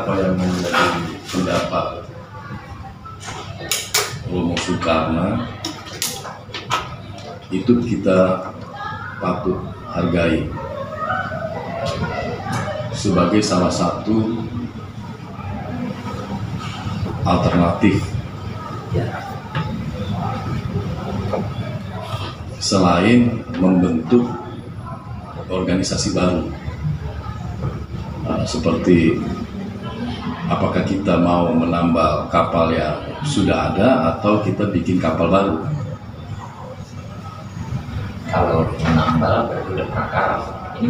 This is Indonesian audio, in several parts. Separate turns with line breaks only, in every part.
apa yang menjadi pendapat Romo Soekarno itu kita patut hargai sebagai salah satu alternatif selain membentuk organisasi baru. Seperti apakah kita mau menambal kapal yang sudah ada atau kita bikin kapal baru.
Kalau menambal berarti udah prakar. Ini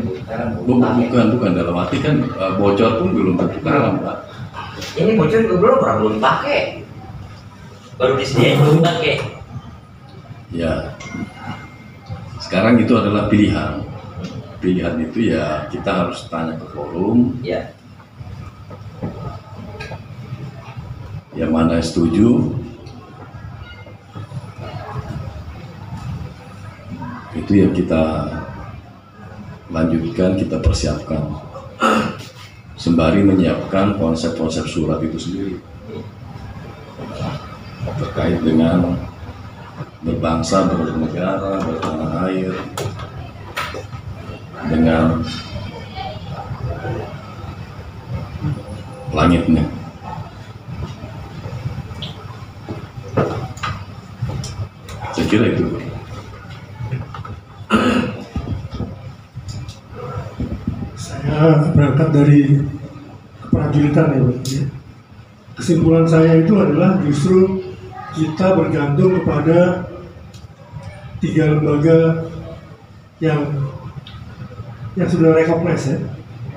bukan dalam arti kan bocor pun belum tentu karam, Pak.
Ini bocor juga belum dipakai. Baru disediain belum dipakai.
Ya. Sekarang itu adalah pilihan. Pilihan itu ya kita harus tanya ke forum.
Ya.
Yang mana setuju, itu yang kita lanjutkan, kita persiapkan sembari menyiapkan konsep-konsep surat itu sendiri terkait dengan berbangsa, bernegara, bertanah air, dengan langitnya. Saya kira itu.
Saya berangkat dari keprajuritan ya, Pak. Kesimpulan saya itu adalah justru kita bergantung kepada 3 lembaga yang sudah recognize ya,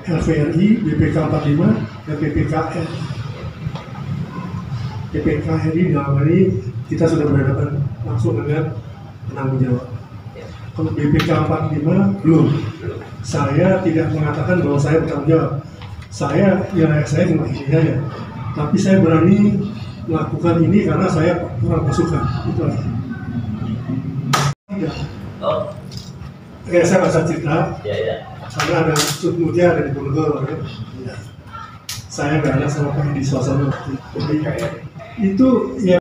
LVRI, BPK 45, dan PPKR. PPKRI dalam hal ini kita sudah berhadapan langsung dengan penanggung jawab. Kalau BPK 45 belum. Saya tidak mengatakan bahwa saya bertanggung jawab. Saya cuma ini saja. Tapi saya berani melakukan ini karena saya kurang masukan. Itu aja. Tidak.
Oh.
Saya nggak usah cerita.
Ya.
Karena ada Sudmuja ada di Bogor. Ya. Saya nggak ada sama Pak di suasana. Jadi itu ya.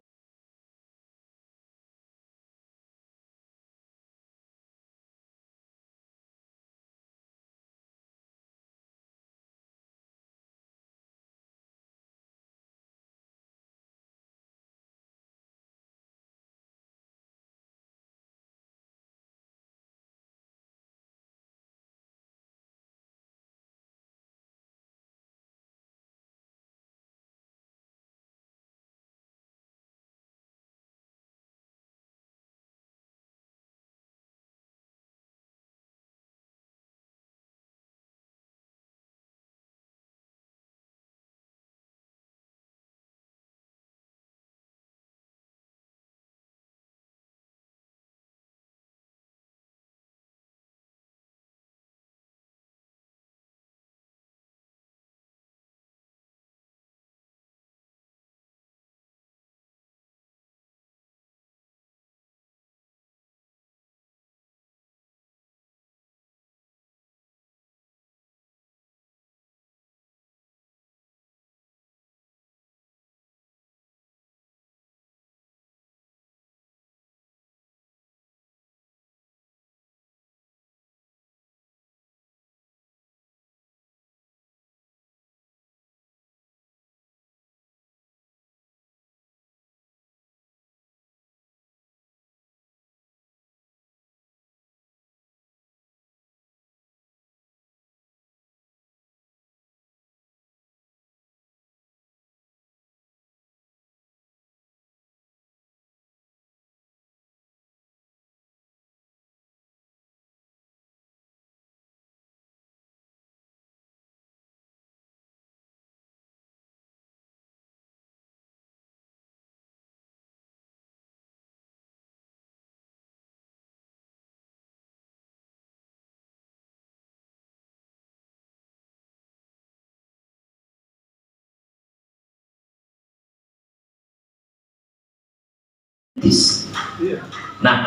Nah,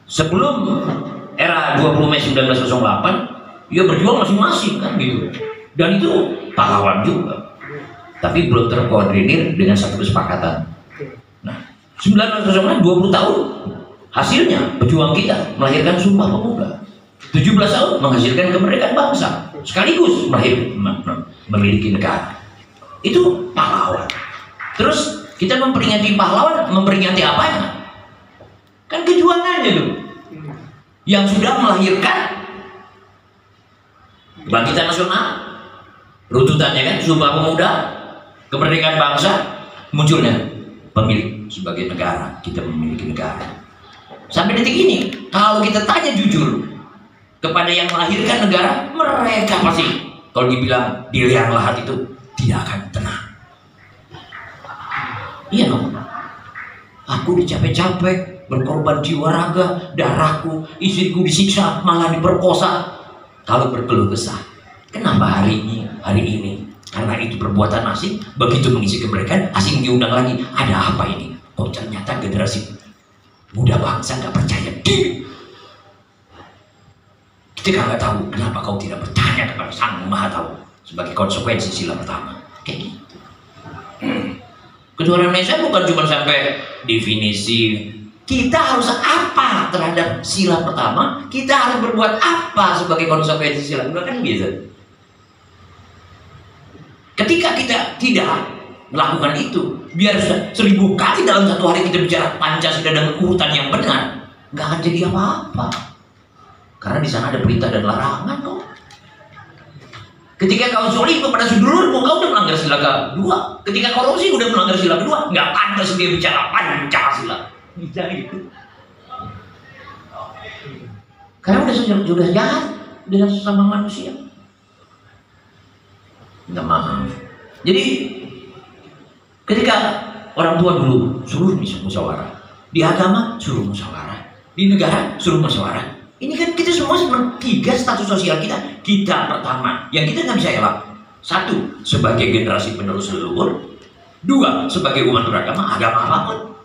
sebelum era 20 Mei 1908, ya berjuang masing-masing kan gitu. Dan itu pahlawan juga. tapi belum terkoordinir dengan satu kesepakatan. Nah, 1908 20 tahun hasilnya pejuang kita melahirkan Sumpah Pemuda. 17 tahun menghasilkan kemerdekaan bangsa, sekaligus memiliki negara. Itu pahlawan. Terus kita memperingati pahlawan, memperingati apanya? Kan kejuangannya tuh yang sudah melahirkan kebangkitan nasional, runtutannya kan Sumpah Pemuda, kemerdekaan bangsa, munculnya pemilik sebagai negara. Kita memiliki negara. Sampai detik ini, kalau kita tanya jujur kepada yang melahirkan negara, mereka pasti kalau dibilang di liang lahat itu tidak akan tenang. Iya dong. Aku dicapek-capek, berkorban jiwa raga, darahku, istriku disiksa, malah diperkosa. Kalau berkeluh kesah, kenapa hari ini? Karena itu perbuatan asing. Begitu mengisi kemerdekaan, asing diundang lagi. Ada apa ini? Oh, ternyata generasi muda bangsa nggak percaya diri. Kita nggak tahu kenapa kau tidak bertanya kepada Sang Maha Tahu sebagai konsekuensi sila pertama. Kayak gitu. Kejuaraan Indonesia bukan cuma sampai definisi kita harus apa terhadap sila pertama, kita harus berbuat apa sebagai konsekuensi sila kedua, kan gitu. Ketika kita tidak melakukan itu, biar 1000 kali dalam satu hari kita bicara Pancasila dengan urutan yang benar, nggak akan jadi apa-apa. Karena di sana ada perintah dan larangan kok. Ketika kau zolim kepada sedulurmu, kau udah melanggar sila kedua. Ketika korupsi udah melanggar sila kedua, nggak pantas dia bicara Pancasila. Bisa gitu. Karena sudah jahat dengan sesama manusia. Minta maaf. Jadi ketika orang tua dulu suruh musyawarah, di agama suruh musyawarah, di negara suruh musyawarah. Ini kan kita semua tiga status sosial kita. Kita pertama, yang kita nggak bisa elak. 1, sebagai generasi penerus leluhur. 2, sebagai umat beragama, agama apapun.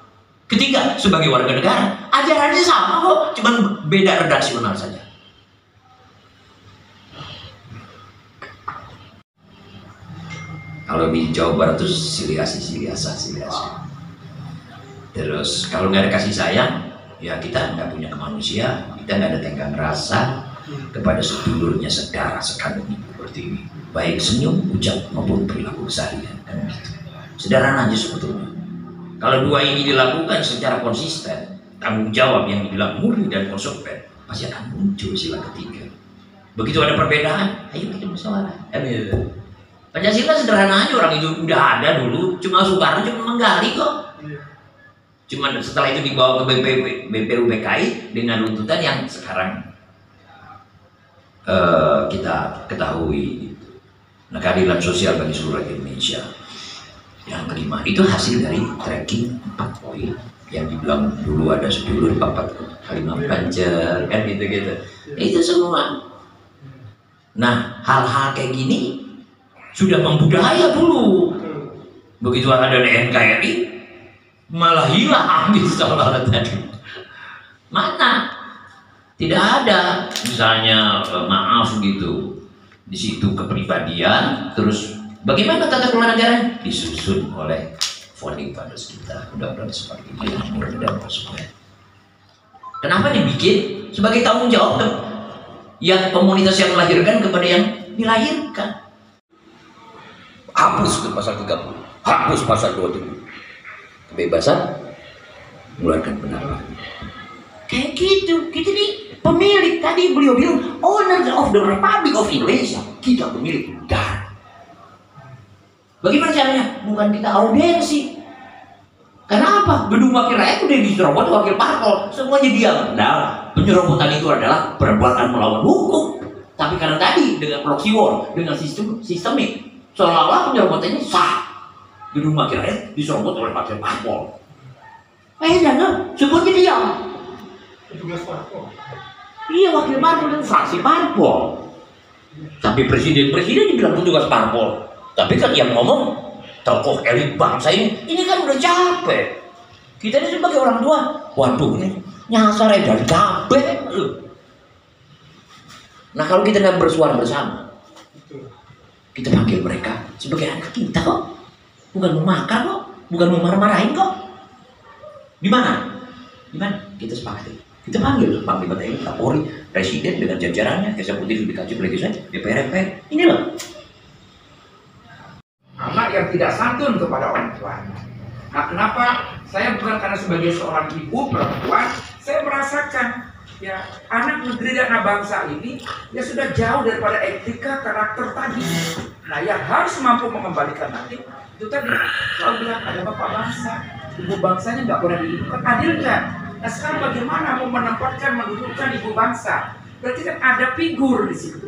3, sebagai warga negara. Ajarannya sama kok, cuman beda redaksional saja. Kalau di Jawa Barat itu siliasi. Terus kalau nggak ada kasih sayang, ya kita nggak punya kemanusiaan, kita nggak ada tenggang rasa kepada sedulurnya saudara sekandung ibu pertiwi, baik senyum, ucap maupun perilaku keseharian, kan gitu. Sederhana aja sebetulnya. Kalau dua ini dilakukan secara konsisten, tanggung jawab yang dibilang murni dan konsekuen, pasti akan muncul sila ketiga. Begitu ada perbedaan, ayo kita musyawarah. Pancasila sederhana aja, orang itu udah ada dulu, cuma Soekarno cuma menggali kok. Cuma setelah itu dibawa ke BPUPKI dengan runtutan yang sekarang kita ketahui. Nah, keadilan sosial bagi seluruh rakyat Indonesia. Yang kelima itu hasil dari tracking 4 poin yang dibilang dulu ada sedulur 4 kalimat pancer kan gitu. Itu semua. Nah, hal-hal kayak gini sudah membudaya dulu. Begitu ada NKRI malah hilang gitu soal tadi. Mana? Tidak ada misalnya maaf gitu. Di situ kepribadian, terus bagaimana tata kelola negara disusun oleh founding fathers kita, undang-undang seperti ini yang murni dan konsekuen. Kenapa dibikin? Sebagai tanggung jawab yang komunitas yang melahirkan kepada yang dilahirkan. Hapus ke pasal 30, hapus pasal 27. Kebebasan mengeluarkan pendapat. Kayak gitu. Kita nih pemilik, tadi beliau bilang owner of the Republic of Indonesia. Kita pemilik negara. Bagaimana caranya? Bukan kita audiensi. Karena apa? Gedung wakil rakyat udah diserobot wakil parpol, semuanya diam. Nah, penyerobotan itu adalah perbuatan melawan hukum. Tapi karena tadi dengan proxy war, dengan sistemik, seolah-olah penyerobotannya sah. Gedung wakil rakyat diserobot oleh wakil parpol. Jangan, semuanya diam.
Tugas parpol.
Iya, wakil parpol dan fraksi parpol. Tapi presiden dibilang petugas parpol. Tapi kan yang ngomong tokoh elit bangsa ini kan udah capek. Kita ini sebagai orang tua, waduh ini nyasar dari capek. Nah, kalau kita nggak bersuara bersama, kita panggil mereka sebagai anak kita kok. bukan mau makan kok, bukan mau marah-marahin kok. Di mana? Di mana? Kita sepakati. Kita panggil Panglima TNI, Kapolri, Presiden dengan jajarannya, eksekutif dikaji legislatif, DPR, MPR. Ini loh.
Anak yang tidak santun kepada orang tuanya. Nah, kenapa saya bukan karena sebagai seorang ibu perempuan, saya merasakan ya anak negeri dan anak bangsa ini ya sudah jauh daripada etika karakter tadi. Nah, yang harus mampu mengembalikan nanti itu tadi selalu bilang ada bapak bangsa, ibu bangsanya nggak pernah dihidupkan, adil nggak? Nah, sekarang bagaimana mau menempatkan, mendudukkan ibu bangsa? Berarti kan ada figur di situ,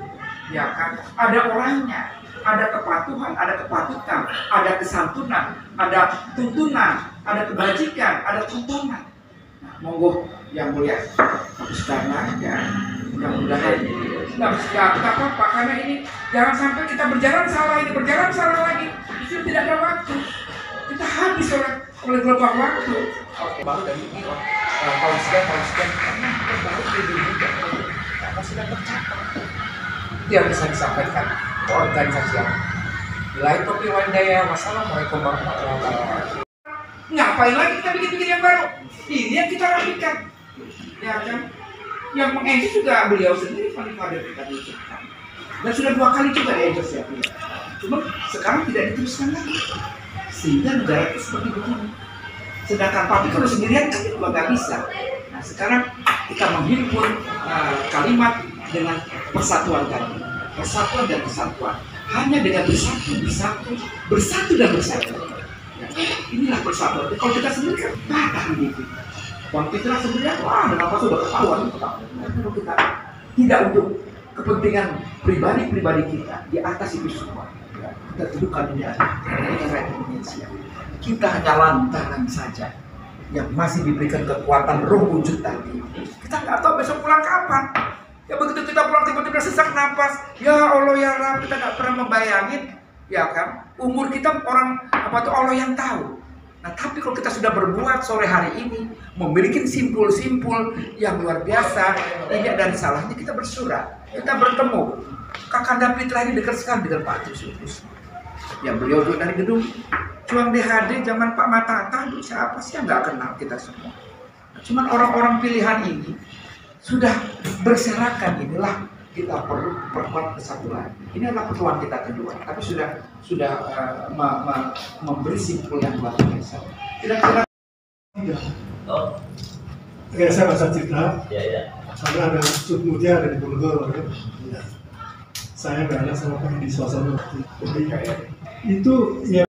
ya kan? Ada orangnya. Ada kepatuhan, ada kepatutan, ada kesantunan, ada tuntunan, ada kebajikan, ada tontonan. Nah, monggo yang mulia, karena ya, mudah-mudahan nggak apa-apa, karena ini jangan sampai kita berjalan salah ini, berjalan salah lagi, itu tidak ada waktu. Kita habis oleh gelombang waktu. Oke, baru dari ini, tahun sekian, karena kita baru lebih muda, karena sudah tercapai. Itu yang bisa disampaikan organisasi yang Bilahi Taufiq wal Hidayah. Wassalamualaikum warahmatullahi wabarakatuh. Ngapain lagi kita bikin-bikin yang baru? Ini yang kita rapikan, ya kan? Yang mengedit juga beliau sendiri, Panglima tadi, dan sudah 2 kali juga diedit ya. Cuma sekarang tidak diteruskan lagi, sehingga negara itu seperti begini. Sedangkan Papi kalau sendirian kan juga nggak bisa. Nah, sekarang kita menghimpun kalimat dengan persatuan tadi. Persatuan dan kesatuan. Hanya dengan bersatu dan bersatu. Ya, inilah persatuan. Kalau kita sendiri kan patah gitu. Bang Fitra sendirian, wah, kenapa sudah ketahuan? Kalau kita tidak untuk kepentingan pribadi kita di atas itu semua. Ya, kita dudukkan ini negara Indonesia. Kita hanya lantaran saja yang masih diberikan kekuatan roh wujud tadi. Kita nggak tahu besok pulang kapan. Ya begitu kita pulang tiba-tiba sesak napas, ya Allah ya Rabb, kita nggak pernah membayangin, ya kan? Umur kita orang apa tuh Allah yang tahu. Nah, tapi kalau kita sudah berbuat sore hari ini, memiliki simpul-simpul yang luar biasa, tidak dan salahnya kita bersurat, kita bertemu. Kakanda Fitra ini dekat sekali dengan Pak Yusuf. Ya beliau duduk dari gedung Cuang DHD zaman Pak Matata, siapa sih yang nggak kenal kita semua. Cuman orang-orang pilihan ini sudah berserakan, inilah kita perlu perkuat kesatuan. Ini adalah pertemuan kita kedua, tapi sudah memberi simpul yang luar biasa. Kira-kira
Oke, saya bahasa cerita.
Ya.
Karena ada Sudmutia ada di Bogor. Ya. Saya berada sama Pak di suasana itu ya.